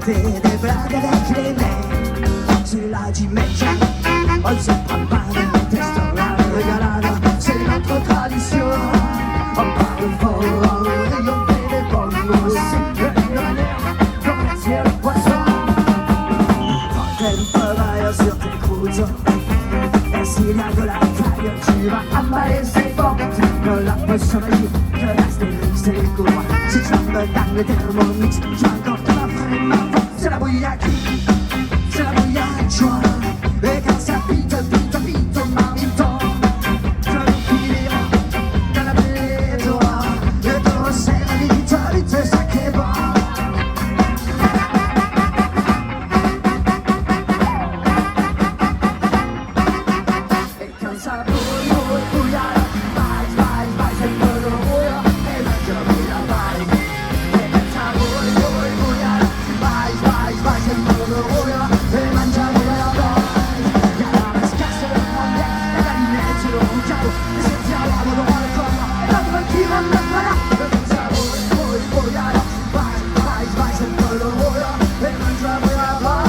fait des blagues avec les mecs. C'est la dimension, on se prépare, on teste la régalade. C'est notre tradition, on parle fort et on fait des bons. C'est une manière de remercier le poisson. Quand elle travaille sur tes croûtes, et s'il y a de la taille, tu vas avaler ses formes. Que la poisson magique, que l'astérix et les cours. Si tu me donnes le thermomix, tu as encore de la vraie main. C'est la bouillaque, c'est la bouillaque joie. Et quand ça pite, pite, pite au marmiton, je nous finira dans la baie d'oie. Et te resserre vite, vite, c'est ça qui est bon. Et quand ça bouille, bouille, bouille, alors tu bailles, bailles, bailles, c'est le de rouille. Et là je bouille la baille. Et quand ça bouille, bouille, bouille, alors tu bailles, bailles, bailles, c'est le de rouille. Et mangia bouille la baille. Y'a la mascasse, le mondec, et la lunette, le roucado. Et c'est bien là, mon droit le corps. Et l'autre qui rentre le voilà. Et quand ça bouille, bouille, bouille, alors tu bailles, bailles, bailles, c'est le de rouille. Et mangia bouille la baille.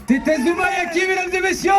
C'était Zoumaïaki, mesdames et messieurs.